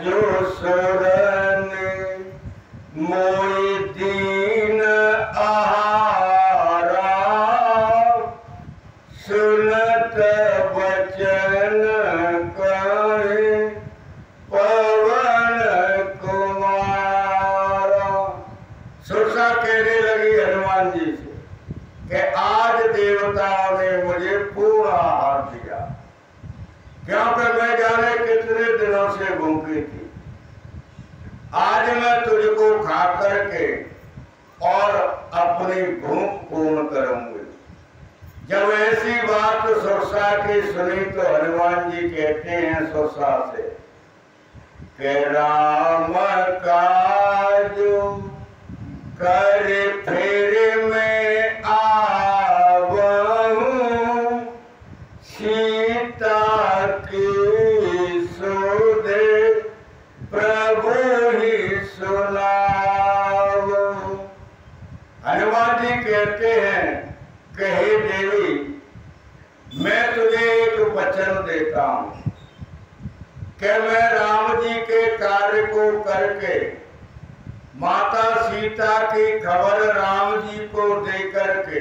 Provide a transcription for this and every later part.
जो सुरन मोई दीन आहारा, सुनत बचन कहे पवन कुमारा। सुरसा कहने लगी हनुमान जी से कि आज देवताओं ने मुझे पूर्ण आहार दिया, क्योंकि मैं जाने कितने दिनों से भूखी थी। आज मैं तुझको खा करके और अपनी भूख पूर्ण करूंगी। जब ऐसी बात सुरसा की सुनी तो हनुमान जी कहते हैं सुरसा से कि राम काज कर फिर मैं आवूं, सीता की सुधे प्रभु ही सुनाओ। हनुमान जी कहते हैं कि हे देवी, मैं तुझे एक वचन देता हूं कि मैं राम जी के कार्य को करके माता सीता की खबर राम जी को दे करके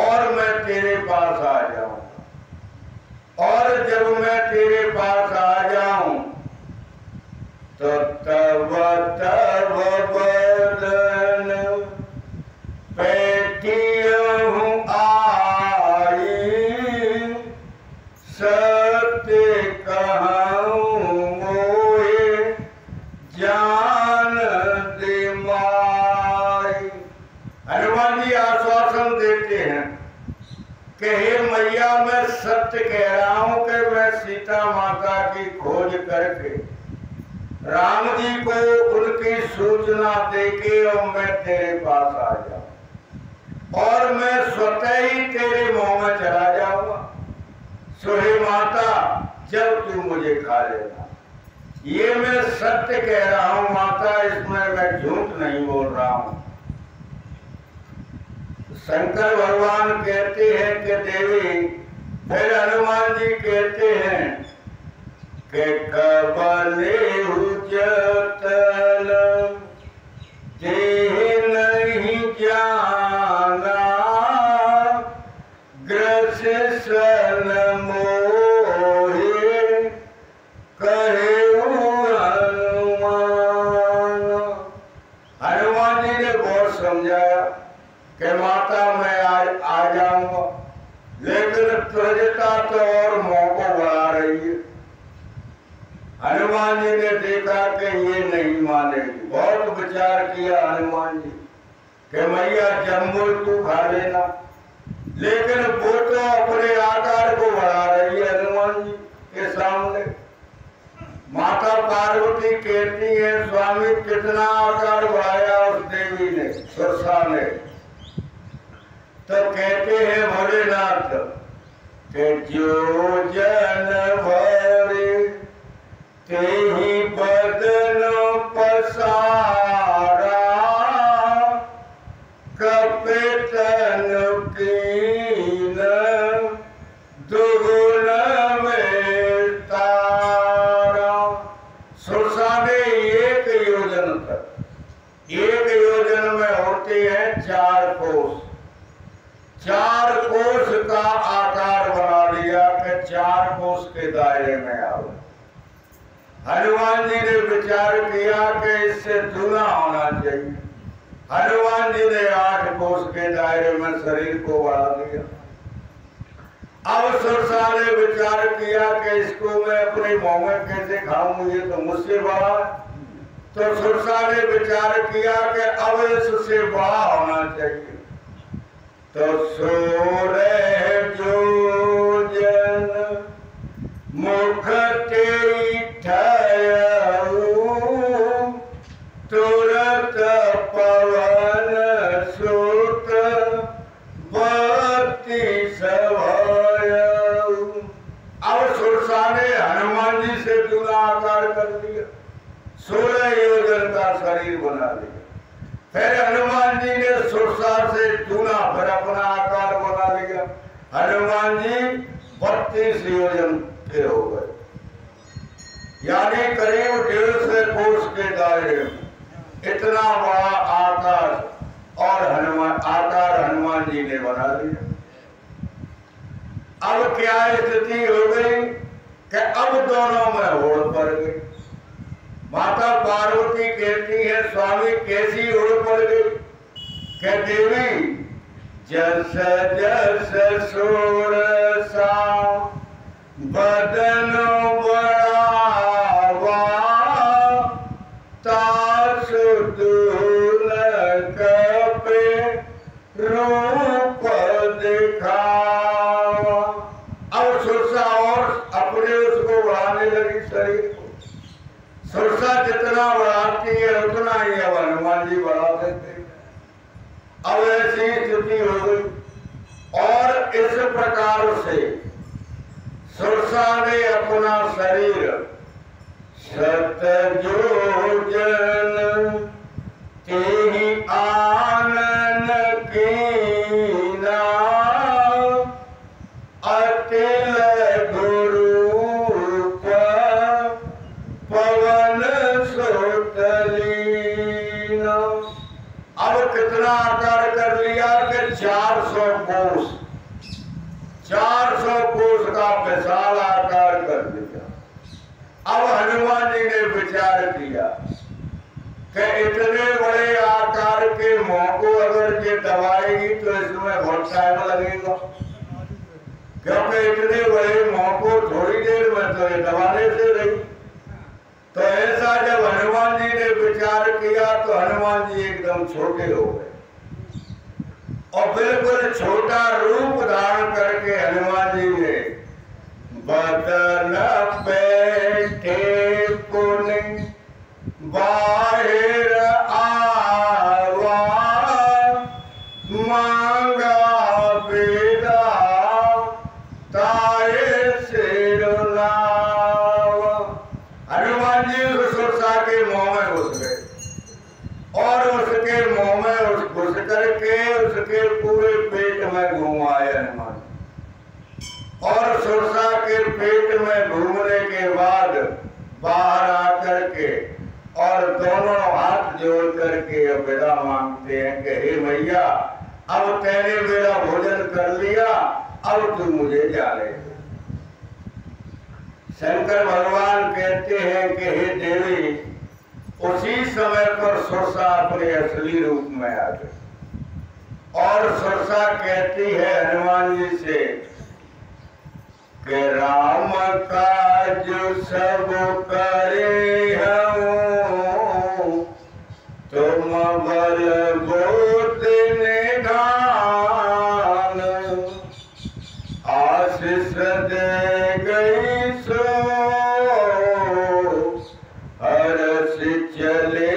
और मैं तेरे पास आ जाऊंगा। और जब मैं तेरे पास आ जाऊं तो तब तब बदन पेटियों आई, सत्य कहूं मोए जान दे माई। हनुमान जी आश्वासन देते हैं कि हे मैया, मैं सत्य कह रहा हूं कि मैं सीता माता की खोज करके राम जी को उनकी सूचना देके और मैं तेरे पास आ जाऊं और मैं स्वतः ही तेरे मुंह में चला जाऊंगा। सो हे माता, जब तू मुझे खा लेना। ये मैं सत्य कह रहा हूं माता, इसमें मैं झूठ नहीं बोल रहा हूं। शंकर भगवान कहते हैं कि देवी, फिर हनुमान जी कहते हैं कि कबले जतन देह नहीं जाना, ग्रस सन मोहे कहे हनुमान। हनुमान जी ने बहुत समझाया कि माता मैं आज आ जाऊंगा, लेकिन त्वरिता तो और मुंह को बढ़ा रही है। हनुमान जी ने देखा कि ये नहीं मानेगी। बहुत विचार किया हनुमान जी कि मैया जम्बुल तू खा लेना, लेकिन वो तो अपने आकार को बढ़ा रही है हनुमान जी के सामने। माता पार्वती कहती है, स्वामी कितना आकार बढ़ाया उस देवी ने, सुरसा ने। तो कहते हैं भोलेनाथ कि जो जन भरे तेहि बदन पसारा, कपितन कीन दुगुन में तारा। सुरसा ने एक योजन तक, एक योजन में होते हैं 4 कोस, 4 कोस का आकार बना लिया कि 4 कोस के दायरे में आओ। हनुमान जी ने विचार किया कि इससे दुना होना चाहिए। हनुमान जी ने 8 कोस के दायरे में शरीर को बढ़ा दिया। अब सुरसा ने विचार किया कि इसको मैं अपने मुंह में कैसे खाऊं, ये तो मुझसे बड़ा। तो सुरसा ने विचार किया कि अब इससे बड़ा होना चाहिए। तो सोरे जो जन मुख तेई ठयऊ, तुरत पवन सुत बत्ती सभयऊ। अब सुरसा ने हनुमान जी से दूना आकार कर दिया, 16 योजन का शरीर बना लिया। फिर हनुमान जी ने सुरसा से दूना फिर अपना आकार बना लिया। हनुमान जी 32 योजन के हो गए। यानी करीब 150 कोस के दायरे में इतना बड़ा आकार और हनुमान जी ने बना दिया। अब क्या स्थिति हो गई कि अब दोनों में होड़ पड़ गई। माता पार्वती कहती है स्वामी कैसी होड़ पड़ गई? कि देवी जस जस सोरसा बदन बढ़ावा तास दुलक पे रूप दिखावा। अब सुरसा और अपने उसको बढ़ाने लगी शरीर को। सुरसा जितना बढ़ाती है उतना ही अब हनुमान जी बढ़ा देते हैं। अब ऐसी स्थिति हो गई और इस प्रकार से सुरसा ने अपना शरीर सतजोजन तेहि आनन कीना अतिल गुरूप पवन सुतलीना। अब कितना आकार कर लिया कि 400 कोस, 400 कोस का विशाल आकार कर दिया। अब हनुमान जी ने विचार किया कि इतने बड़े आकार के मुंह को अगर ये दबाएगी तो इसमें बहुत टाइम लगेगा, क्योंकि इतने बड़े मुंह को थोड़ी देर में तो ये दबाने से रही। तो ऐसा जब हनुमान जी ने विचार किया तो हनुमान जी एकदम छोटे हो गए और बिल्कुल छोटा रूप धारण करके हनुमान जी ने बदन बैठे पुनि बाहर आवा मांगा बेदा ताए सिर लावा। हनुमान जी सुरसा के मुंह में घुस गए और उसके मुंह में घुस करके उसके पूरे पेट में घुमाए हनुमान। और सुरसा के पेट में घूमने के बाद बाहर आकर के और दोनों हाथ जोड़ करके विदा मांगते हैं कि हे मैया अब तेने मेरा भोजन कर लिया, अब तू मुझे जाने दे। शंकर भगवान कहते हैं कि हे देवी, उसी समय पर सुरसा अपने असली रूप में आ गई और सुरसा कहती है हनुमान जी से कि राम काज सब करे हूँ तुम बल बोध निधान आशीष दे गई सो हर्ष चले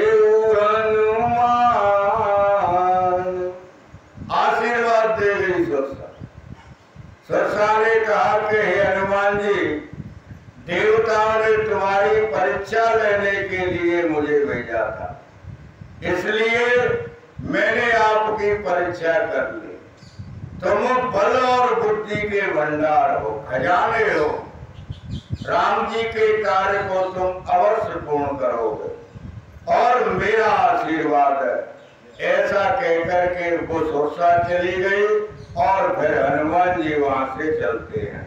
हनुमान। आशीर्वाद दे गई सुरसा। सुरसा ने कहा कि हे हनुमान जी, देवताओं ने तुम्हारी परीक्षा लेने के लिए मुझे भेजा था, इसलिए मैंने आपकी परीक्षा कर ली। तुम बल और बुद्धि के भंडार हो, खजाने हो। राम जी के कार्य को तुम अवश्य पूर्ण करोगे और मेरा आशीर्वाद है। ऐसा कहकर के वो सुरसा चली गई और फिर हनुमान जी वहां से चलते हैं।